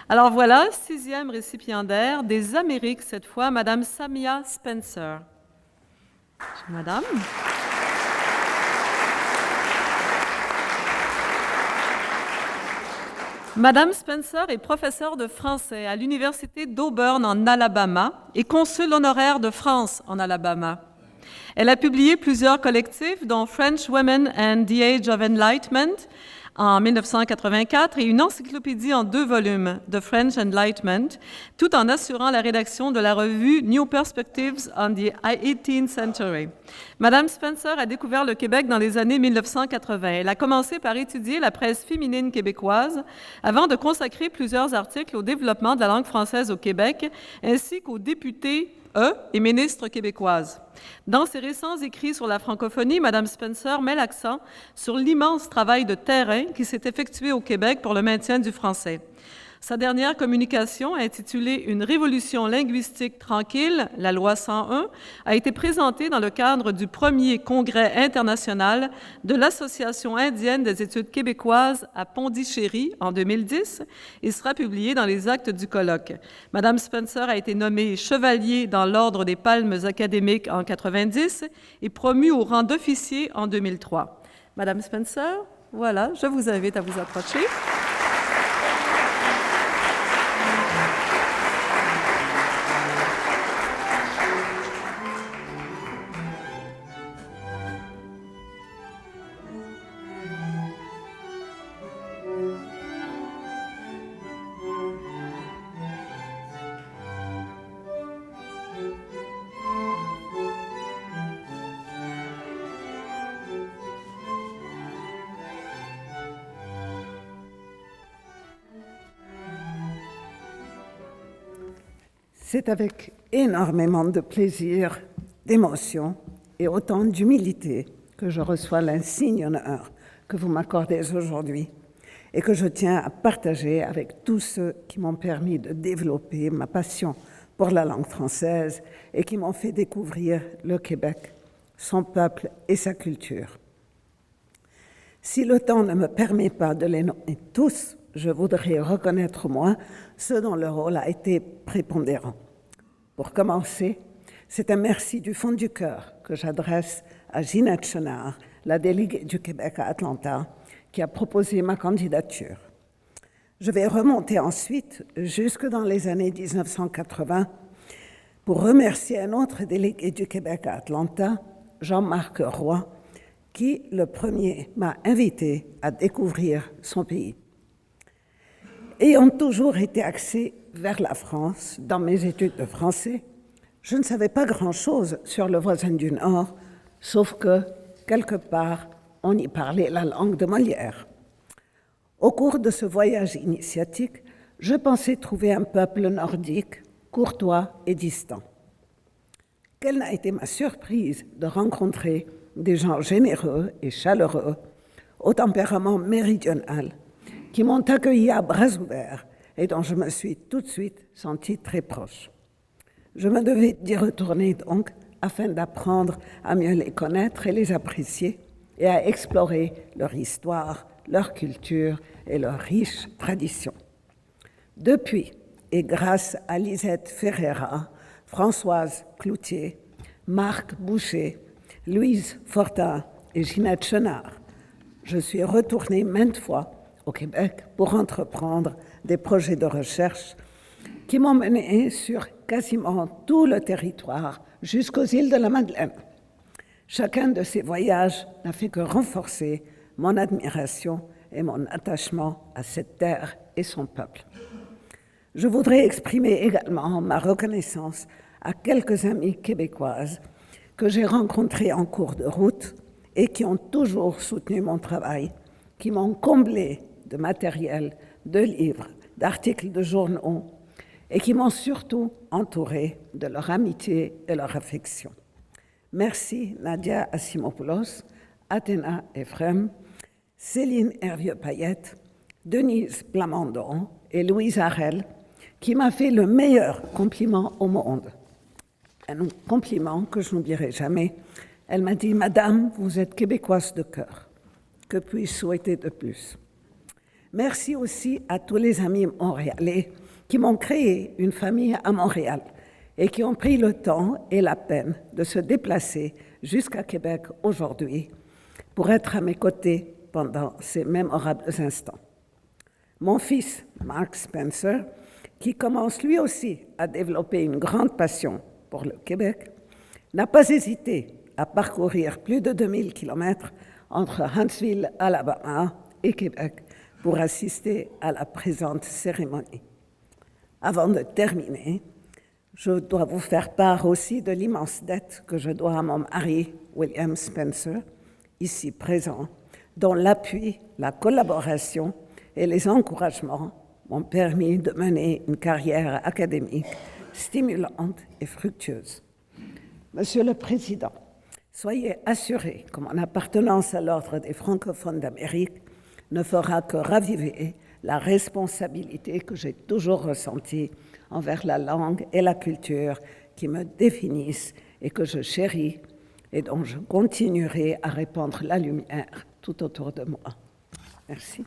Alors voilà, 6e récipiendaire des Amériques cette fois, Madame Samia Spencer. Madame. Madame Spencer est professeure de français à l'Université d'Auburn en Alabama et consul honoraire de France en Alabama. Elle a publié plusieurs collectifs, dont French Women and the Age of Enlightenment en 1984 et une encyclopédie en 2 volumes, The French Enlightenment, tout en assurant la rédaction de la revue New Perspectives on the 18th Century. Madame Spencer a découvert le Québec dans les années 1980. Elle a commencé par étudier la presse féminine québécoise avant de consacrer plusieurs articles au développement de la langue française au Québec, ainsi qu'aux députés et ministre québécoise. Dans ses récents écrits sur la francophonie, Mme Spencer met l'accent sur l'immense travail de terrain qui s'est effectué au Québec pour le maintien du français. Sa dernière communication, intitulée « Une révolution linguistique tranquille, la loi 101 », a été présentée dans le cadre du premier congrès international de l'Association indienne des études québécoises à Pondichéry en 2010 et sera publiée dans les actes du colloque. Madame Spencer a été nommée chevalier dans l'Ordre des Palmes académiques en 1990 et promue au rang d'officier en 2003. Madame Spencer, voilà, je vous invite à vous approcher. C'est avec énormément de plaisir, d'émotion et autant d'humilité que je reçois l'insigne honneur que vous m'accordez aujourd'hui et que je tiens à partager avec tous ceux qui m'ont permis de développer ma passion pour la langue française et qui m'ont fait découvrir le Québec, son peuple et sa culture. Si le temps ne me permet pas de les nommer tous, je voudrais reconnaître au moins ceux dont le rôle a été prépondérant. Pour commencer, c'est un merci du fond du cœur que j'adresse à Ginette Chenard, la déléguée du Québec à Atlanta, qui a proposé ma candidature. Je vais remonter ensuite jusque dans les années 1980 pour remercier un autre délégué du Québec à Atlanta, Jean-Marc Roy, qui, le premier, m'a invité à découvrir son pays. Ayant toujours été axée vers la France dans mes études de français, je ne savais pas grand-chose sur le voisin du Nord, sauf que, quelque part, on y parlait la langue de Molière. Au cours de ce voyage initiatique, je pensais trouver un peuple nordique, courtois et distant. Quelle n'a été ma surprise de rencontrer des gens généreux et chaleureux, au tempérament méridional, qui m'ont accueilli à bras ouverts et dont je me suis tout de suite sentie très proche. Je me devais d'y retourner donc afin d'apprendre à mieux les connaître et les apprécier et à explorer leur histoire, leur culture et leurs riches traditions. Depuis, et grâce à Lisette Ferreira, Françoise Cloutier, Marc Boucher, Louise Fortin et Ginette Chenard, je suis retournée maintes fois au Québec pour entreprendre des projets de recherche qui m'ont menée sur quasiment tout le territoire jusqu'aux îles de la Madeleine. Chacun de ces voyages n'a fait que renforcer mon admiration et mon attachement à cette terre et son peuple. Je voudrais exprimer également ma reconnaissance à quelques amies québécoises que j'ai rencontrées en cours de route et qui ont toujours soutenu mon travail, qui m'ont comblé de matériel, de livres, d'articles de journaux et qui m'ont surtout entouré de leur amitié et leur affection. Merci Nadia Asimopoulos, Athéna Ephrem, Céline Hervieux-Payette, Denise Plamondon et Louise Harel, qui m'a fait le meilleur compliment au monde. Un compliment que je n'oublierai jamais. Elle m'a dit « Madame, vous êtes québécoise de cœur. Que puis-je souhaiter de plus ?» Merci aussi à tous les amis montréalais qui m'ont créé une famille à Montréal et qui ont pris le temps et la peine de se déplacer jusqu'à Québec aujourd'hui pour être à mes côtés pendant ces mémorables instants. Mon fils, Mark Spencer, qui commence lui aussi à développer une grande passion pour le Québec, n'a pas hésité à parcourir plus de 2000 kilomètres entre Huntsville, Alabama et Québec pour assister à la présente cérémonie. Avant de terminer, je dois vous faire part aussi de l'immense dette que je dois à mon mari, William Spencer, ici présent, dont l'appui, la collaboration et les encouragements m'ont permis de mener une carrière académique stimulante et fructueuse. Monsieur le Président, soyez assuré que mon appartenance à l'Ordre des francophones d'Amérique ne fera que raviver la responsabilité que j'ai toujours ressentie envers la langue et la culture qui me définissent et que je chéris et dont je continuerai à répandre la lumière tout autour de moi. Merci.